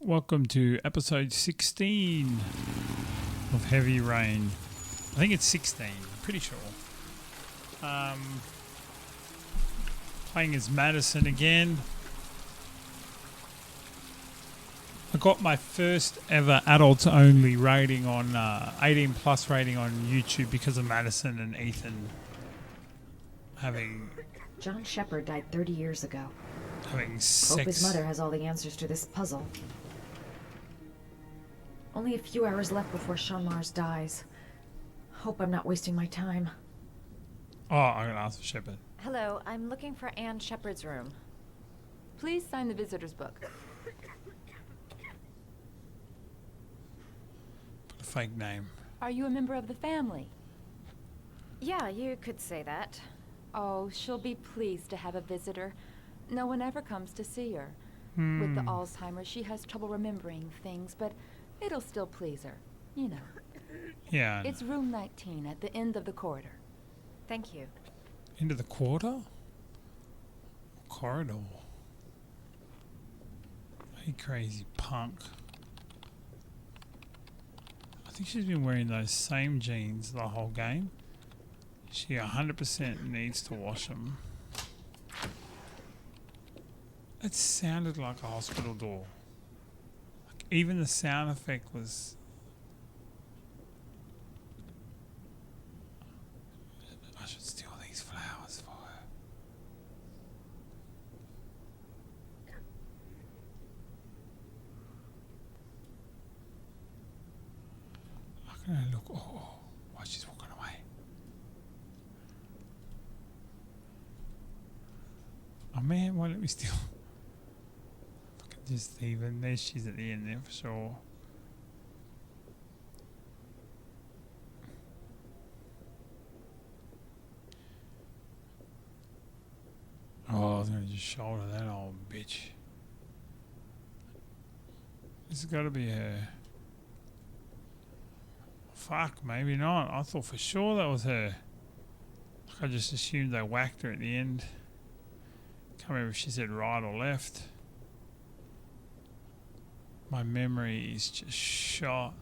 Welcome to episode 16 of Heavy Rain. I think it's 16, I'm pretty sure. Playing as Madison again. I got my first ever adults only rating on 18 plus rating on YouTube because of Madison and Ethan having John Shepard died 30 years ago. sex. Hope his mother has all the answers to this puzzle. Only a few hours left before Sean Mars dies. Hope I'm not wasting my time. Oh, I'm gonna ask for Shepard. Hello, I'm looking for Anne Shepard's room. Please sign the visitor's book. Put a fake name. Are you a member of the family? Yeah, you could say that. Oh, she'll be pleased to have a visitor. No one ever comes to see her. With the Alzheimer's, she has trouble remembering things, but it'll still please her. You know. Yeah. It's room 19 at the end of the corridor. Thank you. Into the quarter? Corridor. Hey, crazy punk. I think she's been wearing those same jeans the whole game. She 100% needs to wash them. It sounded like a hospital door. Like even the sound effect was... I should steal these flowers for her. I'm gonna look... Oh, why she's walking away. Oh man, why don't we steal? Fucking just even there, she's at the end there for sure. Oh, I was gonna just shoulder that old bitch. This has gotta be her. Fuck, maybe not. I thought for sure that was her. Like I just assumed they whacked her at the end. Can't remember if she said right or left. My memory is just shot.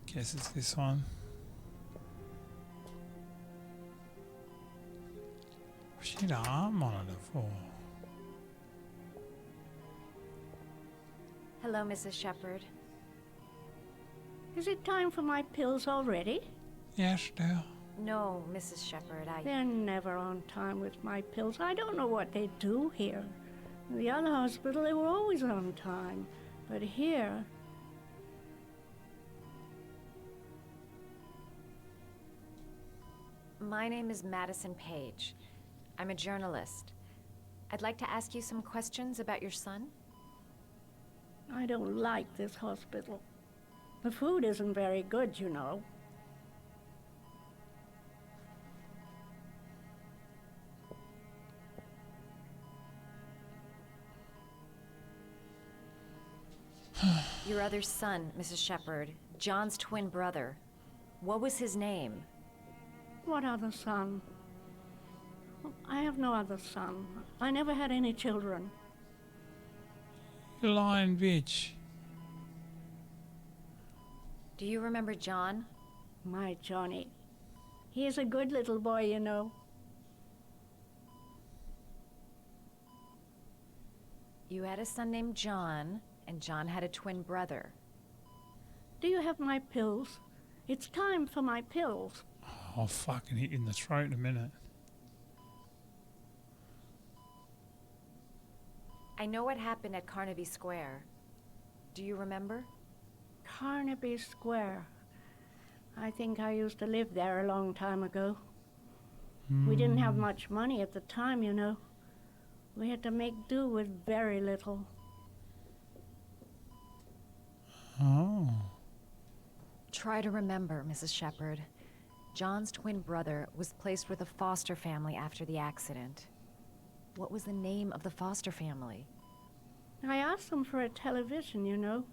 Guess it's this one. What's she need an arm monitor for? Hello, Mrs. Shepard. Is it time for my pills already? Yes, dear. No, Mrs. Shepard, They're never on time with my pills. I don't know what they do here. In the other hospital, they were always on time. But here... My name is Madison Page. I'm a journalist. I'd like to ask you some questions about your son. I don't like this hospital. The food isn't very good, you know. Your other son, Mrs. Shepard, John's twin brother. What was his name? What other son? I have no other son. I never had any children. You lying bitch. Do you remember John? My Johnny. He is a good little boy, you know. You had a son named John, and John had a twin brother. Do you have my pills? It's time for my pills. I'll fucking hit you in the throat in a minute. I know what happened at Carnaby Square. Do you remember? Carnaby Square. I think I used to live there a long time ago. We didn't have much money at the time, you know. We had to make do with very little. Oh. Try to remember, Mrs. Shepard. John's twin brother was placed with a foster family after the accident. What was the name of the foster family? I asked them for a television, you know.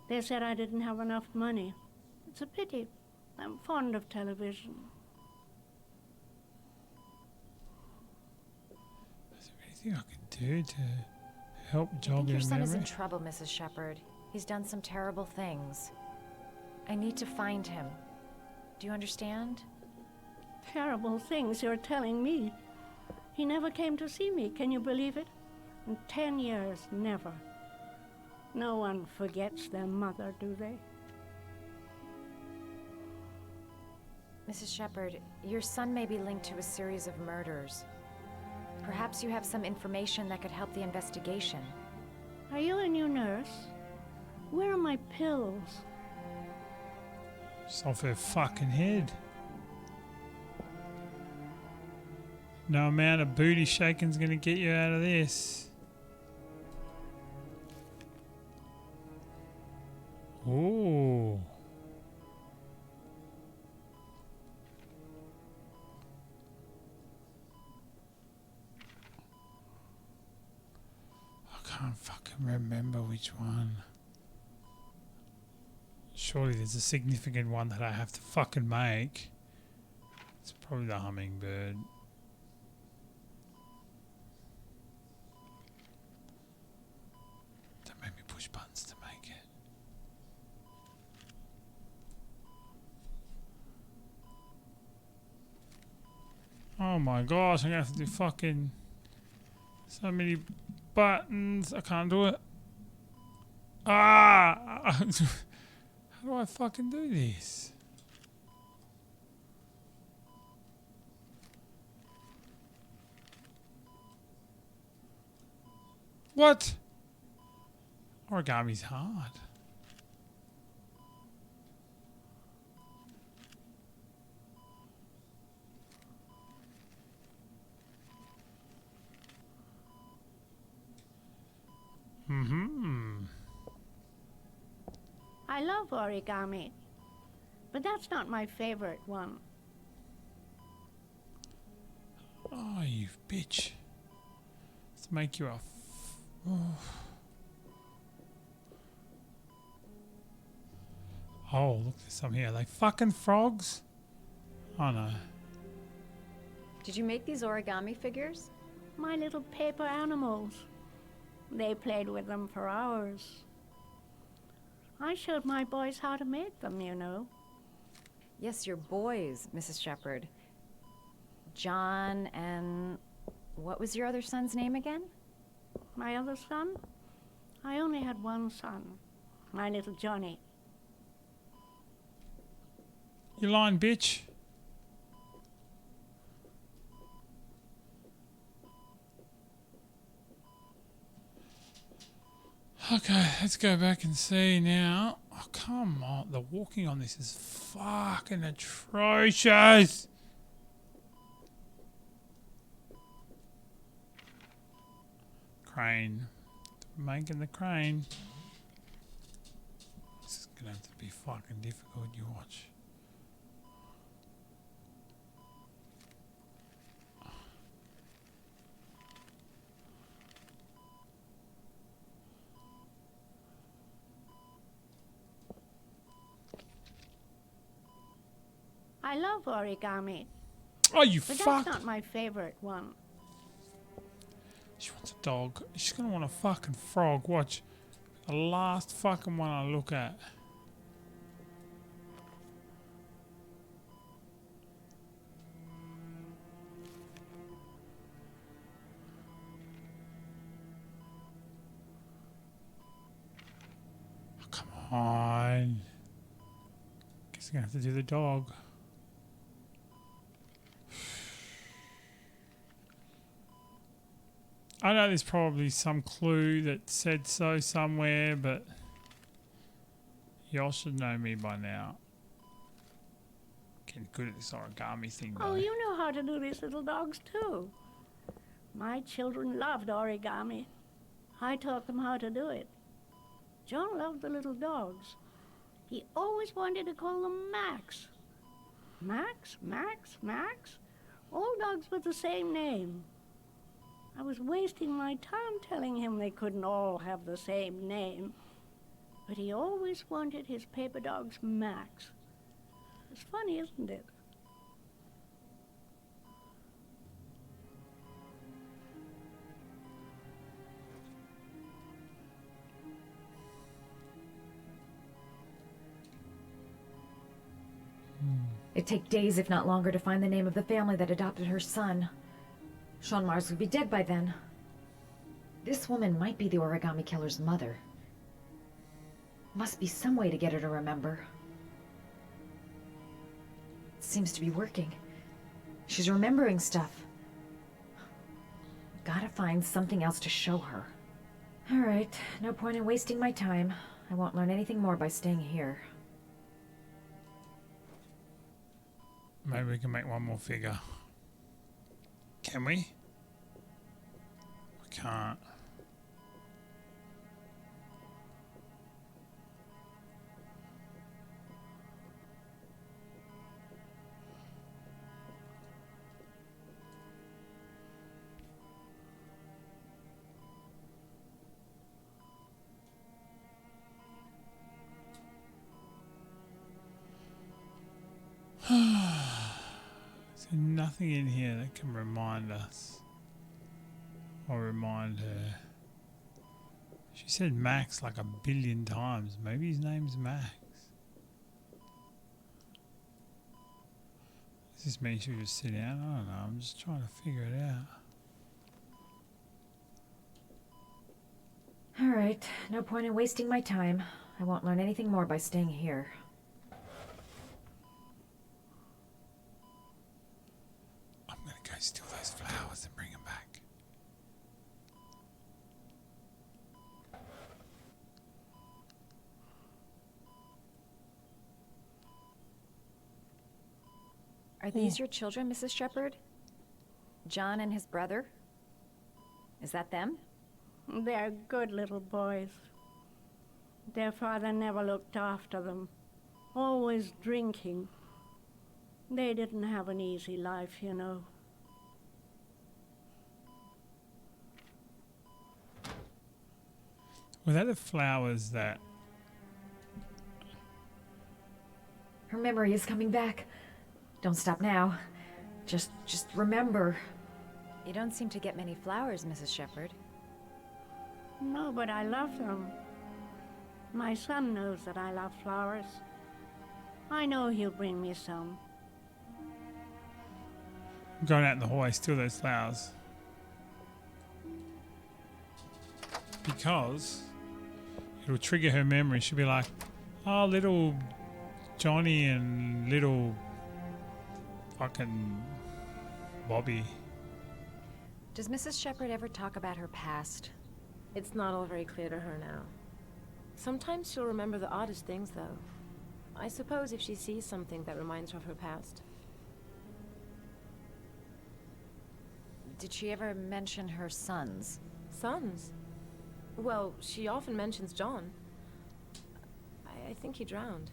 They said I didn't have enough money. It's a pity. I'm fond of television. Is there anything I can do to Help I think jog your in son is in memory. trouble, Mrs. Shepherd. He's done some terrible things. I need to find him. Do you understand? Terrible things you're telling me. He never came to see me, can you believe it? In 10 years, never. No one forgets their mother, do they? Mrs. Shepherd, your son may be linked to a series of murders. Perhaps you have some information that could help the investigation. Are you a new nurse? Where are my pills? It's off her fucking head. No amount of booty shaking's gonna get you out of this. Ooh. I can't fucking remember which one. Surely there's a significant one that I have to fucking make. It's probably the hummingbird. Don't make me push buttons to make it. Oh my gosh, I'm gonna have to do fucking so many buttons. I can't do it. Ah! How do I fucking do this? What? Origami's hard. Mm-hmm. I love origami, but that's not my favorite one. Oh, you bitch. Let's make you a... Oh, look, there's some here. Are they fucking frogs? Oh, no. Did you make these origami figures? My little paper animals. They played with them for hours. I showed my boys how to make them, you know. Yes, your boys, Mrs. Shepherd. John and... what was your other son's name again? My other son? I only had one son, my little Johnny. You lying, bitch. Okay, let's go back and see now. Oh, come on. The walking on this is fucking atrocious. Crane. Making the crane. This is going to have to be fucking difficult. You watch. I love origami, Oh, you but fuck. that's not my favorite one. She wants a dog. She's going to want a fucking frog. Watch. The last fucking one I look at. Oh, come on. Guess I'm going to have to do the dog. I know there's probably some clue that said so somewhere, but y'all should know me by now. Getting good at this origami thing, though. Oh, you know how to do these little dogs, too. My children loved origami. I taught them how to do it. John loved the little dogs. He always wanted to call them Max. Max, Max, Max. All dogs with the same name. I was wasting my time telling him they couldn't all have the same name. But he always wanted his paper dogs Max. It's funny, isn't it? It'd take days, if not longer, to find the name of the family that adopted her son. Sean Mars would be dead by then. This woman might be the Origami Killer's mother. Must be some way to get her to remember. It seems to be working. She's remembering stuff. Gotta find something else to show her. Alright, no point in wasting my time. I won't learn anything more by staying here. Maybe we can make one more figure. Can we? We can't. There's nothing in here that can remind us or remind her. She said Max like 1 billion times. Maybe his name's Max. Does this mean she'll just sit down? I don't know. I'm just trying to figure it out. Alright, no point in wasting my time. I won't learn anything more by staying here. Go steal those flowers and bring them back. Are these your children, Mrs. Shepherd? John and his brother? Is that them? They're good little boys. Their father never looked after them. Always drinking. They didn't have an easy life, you know. Were that the flowers that... Her memory is coming back. Don't stop now. Just remember. You don't seem to get many flowers, Mrs. Shepherd. No, but I love them. My son knows that I love flowers. I know he'll bring me some. I'm going out in the hallway, steal those flowers. Because it'll trigger her memory. She'll be like, oh, little Johnny and little fucking Bobby. Does Mrs. Shepherd ever talk about her past? It's not all very clear to her now. Sometimes she'll remember the oddest things, though. I suppose if she sees something that reminds her of her past. Did she ever mention her sons? Sons? Well, she often mentions John. I think he drowned.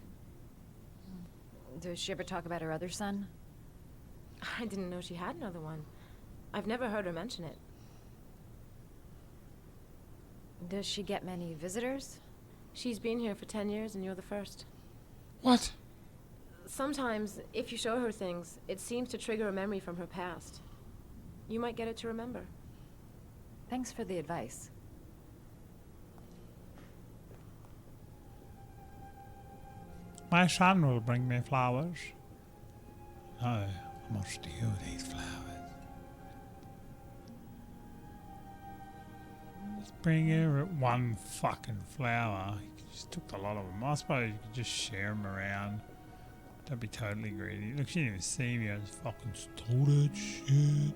Does she ever talk about her other son? I didn't know she had another one. I've never heard her mention it. Does she get many visitors? She's been here for 10 years and you're the first. What? Sometimes, if you show her things, it seems to trigger a memory from her past. You might get it to remember. Thanks for the advice. My son will bring me flowers. No, I must steal these flowers. Just bring her one fucking flower. You just took a lot of them. I suppose you could just share them around. Don't be totally greedy. Look, she didn't even see me. I just fucking stole that shit.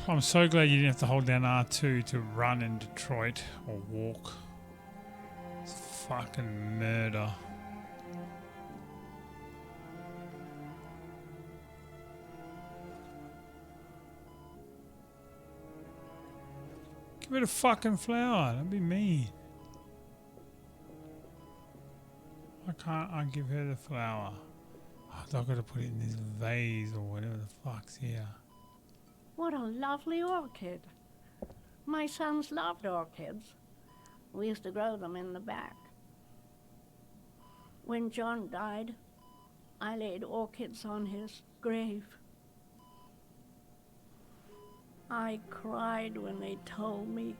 I'm so glad you didn't have to hold down R2 to run in Detroit or walk. It's fucking murder. Give it a fucking flower. That'd be mean. Why can't I give her the flower? Oh, I've got to put it in this vase or whatever the fuck's here. What a lovely orchid. My sons loved orchids. We used to grow them in the back. When John died, I laid orchids on his grave. I cried when they told me.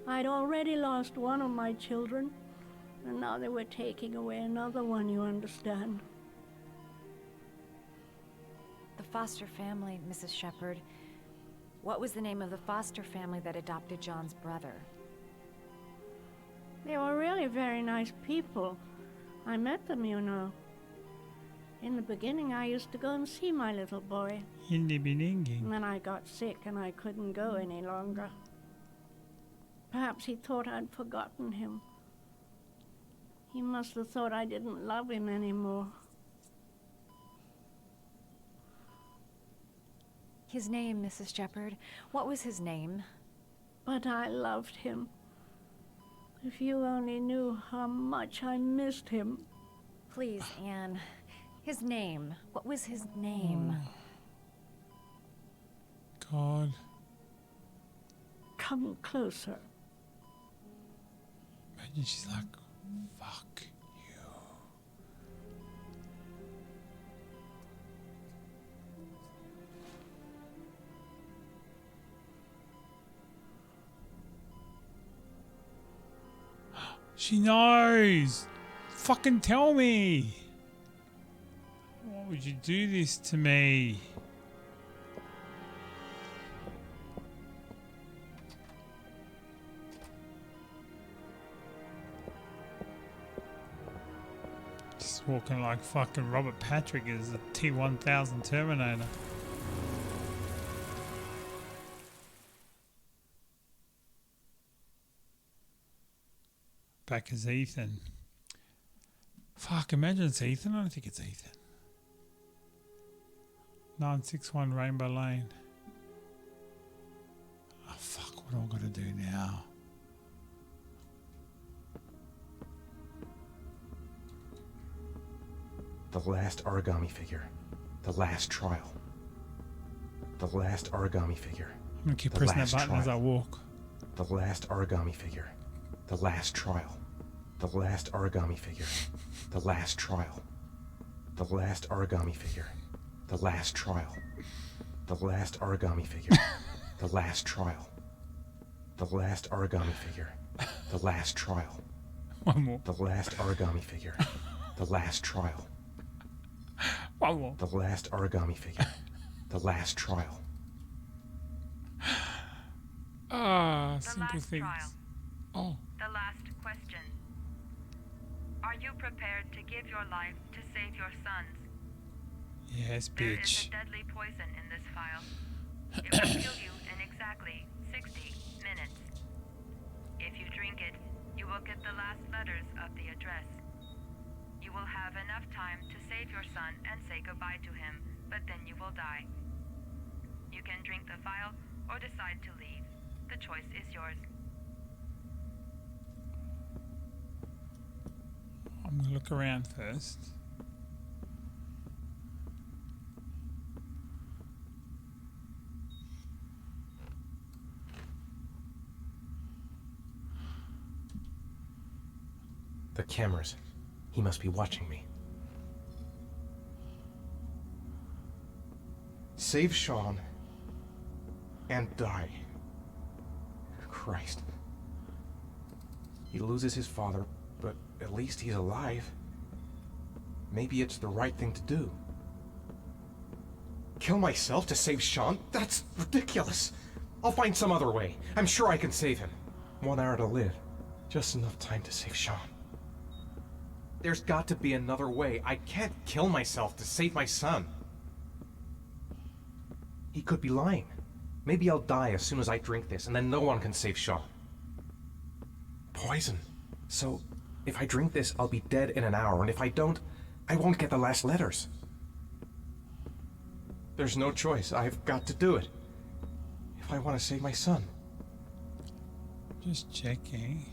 I'd already lost one of my children, and now they were taking away another one, you understand. The foster family, Mrs. Shepherd. What was the name of the foster family that adopted John's brother? They were really very nice people. I met them, you know. In the beginning, I used to go and see my little boy. In the beginning. And then I got sick and I couldn't go any longer. Perhaps he thought I'd forgotten him. He must have thought I didn't love him anymore. His name, Mrs. Shepherd. What was his name? But I loved him. If you only knew how much I missed him. Please, Anne. His name. What was his name? God. Come closer. Imagine she's like, fuck you. She knows. Fucking tell me. Why would you do this to me? Just walking like fucking Robert Patrick as a T-1000 Terminator. Back as Ethan. Fuck, imagine it's Ethan. I don't think it's Ethan. 961 Rainbow Lane. Oh fuck, what am I gonna do now? The last origami figure. The last trial. The last origami figure. I'm gonna keep The pressing that last button as I trial. walk. The last origami figure. The last trial. The last origami figure. The last trial. The last origami figure. The last trial. The last origami figure. The last trial. The last origami figure. The last trial. One more. The last origami figure. The last trial. One more. The last origami figure. The last trial. Ah, The simple last things. trial. Oh, The last question. Are you prepared to give your life to save your sons? yes, There is bitch. a deadly poison in this file. It will kill you in exactly 60 minutes. If you drink it, you will get the last letters of the address. You will have enough time to save your son and say goodbye to him, but then you will die. You can drink the file or decide to leave. The choice is yours. I'm gonna look around first. The cameras. He must be watching me. Save Sean and die. Christ. He loses his father, but at least he's alive. Maybe it's the right thing to do. Kill myself to save Sean? That's ridiculous. I'll find some other way. I'm sure I can save him. 1 hour to live. Just enough time to save Sean. There's got to be another way. I can't kill myself to save my son. He could be lying. Maybe I'll die as soon as I drink this, and then no one can save Sean. Poison. So, if I drink this, I'll be dead in an hour, and if I don't, I won't get the last letters. There's no choice. I've got to do it. If I want to save my son. Just checking.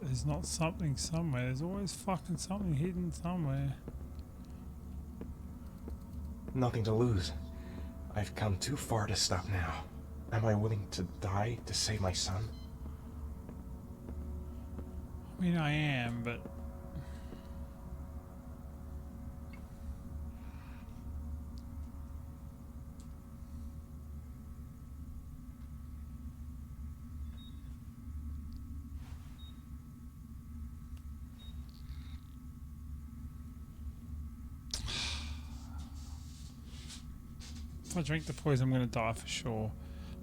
There's not something somewhere. There's always fucking something hidden somewhere. Nothing to lose. I've come too far to stop now. Am I willing to die to save my son? I mean, I am, but... If I drink the poison, I'm going to die for sure.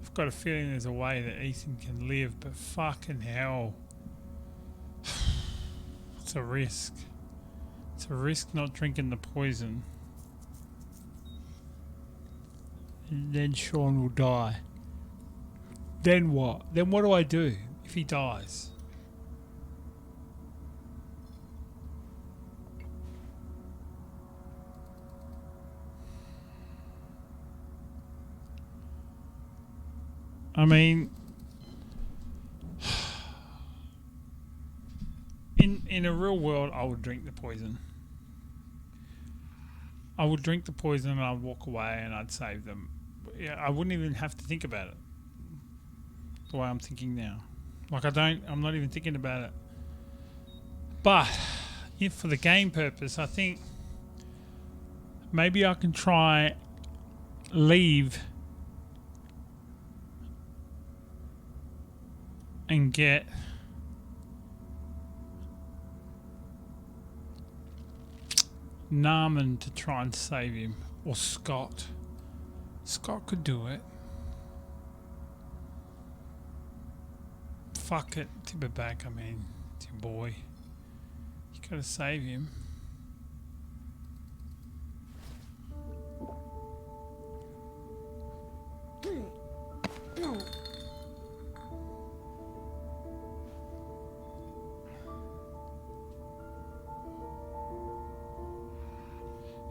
I've got a feeling there's a way that Ethan can live, but fucking hell. It's a risk. It's a risk not drinking the poison. And then Sean will die. Then what? Then what do I do if he dies? I mean, in a real world, I would drink the poison. I would drink the poison and I'd walk away and I'd save them. Yeah, I wouldn't even have to think about it. The way I'm thinking now. Like I'm not even thinking about it. But if for the game purpose, I think maybe I can try leave and get Naaman to try and save him, or Scott. Scott could do it. Fuck it, tip it back. I mean, it's your boy. You gotta save him.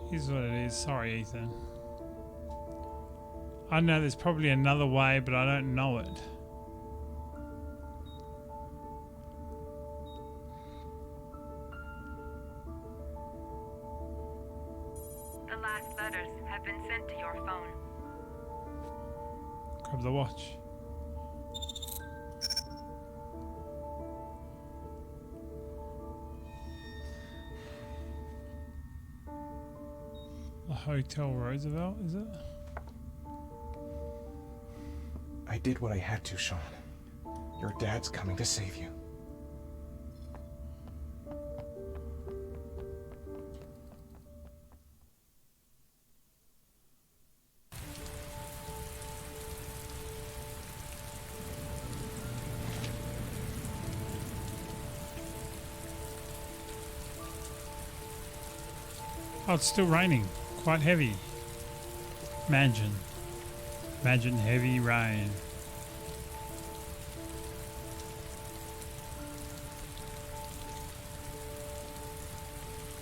Here's what it is. Sorry, Ethan. I know there's probably another way, but I don't know it. The last letters have been sent to your phone. Grab the watch. The Hotel Roosevelt, is it? I did what I had to, Sean. Your dad's coming to save you. Oh, it's still raining. Quite heavy. Imagine heavy rain.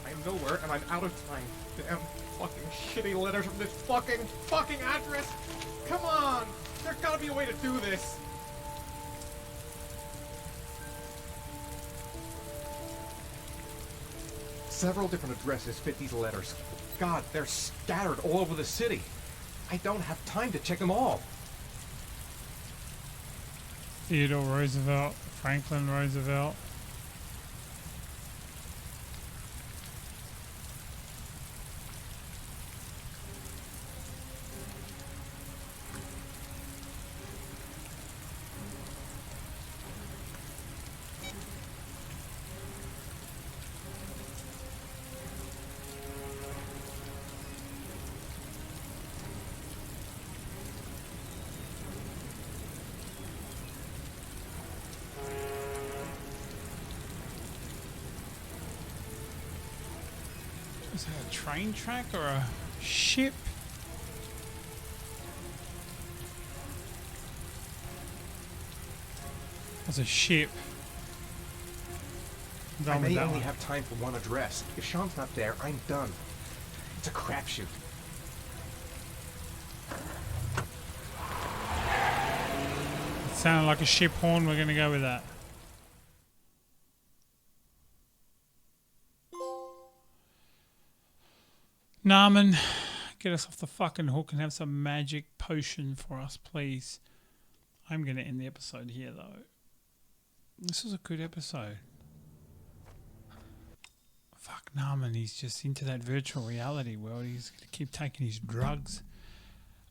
I'm nowhere and I'm out of time. Damn fucking shitty letters from this fucking address. Come on! There's gotta be a way to do this. Several different addresses fit these letters. God, they're scattered all over the city. I don't have time to check them all. Theodore Roosevelt, Franklin Roosevelt. Is that a train track or a ship? That's a ship. I may only have time for one address. If Sean's not there, I'm done. It's a crapshoot. It sounded like a ship horn. We're gonna go with that. Naaman, get us off the fucking hook and have some magic potion for us, please. I'm going to end the episode here, though. This was a good episode. Fuck Naaman, he's just into that virtual reality world. He's going to keep taking his drugs.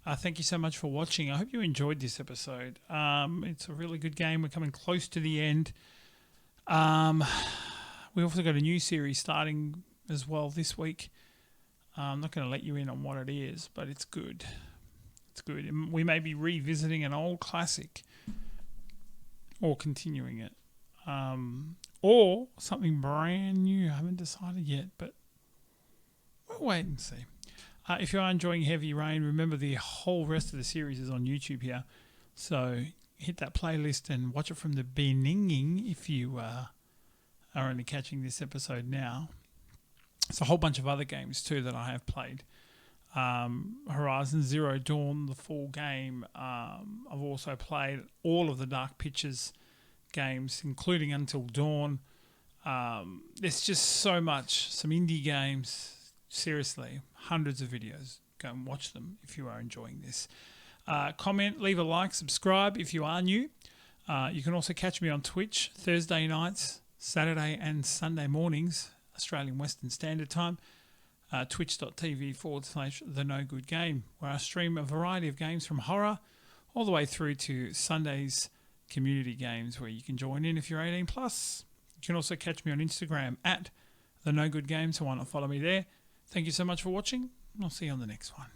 Thank you so much for watching. I hope you enjoyed this episode. It's a really good game. We're coming close to the end. We also got a new series starting as well this week. I'm not going to let you in on what it is, but it's good. It's good. And we may be revisiting an old classic or continuing it. Or something brand new. I haven't decided yet, but we'll wait and see. If you are enjoying Heavy Rain, remember the whole rest of the series is on YouTube here. So hit that playlist and watch it from the beginning if you are only catching this episode now. It's a whole bunch of other games too that I have played. Horizon Zero Dawn, the full game. I've also played all of the Dark Pictures games, including Until Dawn. There's just so much. Some indie games. Seriously, hundreds of videos. Go and watch them if you are enjoying this. Comment, leave a like, subscribe if you are new. You can also catch me on Twitch Thursday nights, Saturday and Sunday mornings, Australian Western Standard Time. Twitch.tv/The No Good Game, where I stream a variety of games from horror all the way through to Sunday's community games where you can join in if you're 18 plus. You can also catch me on Instagram at The No Good Game, so why not follow me there. Thank you so much for watching, and I'll see you on the next one.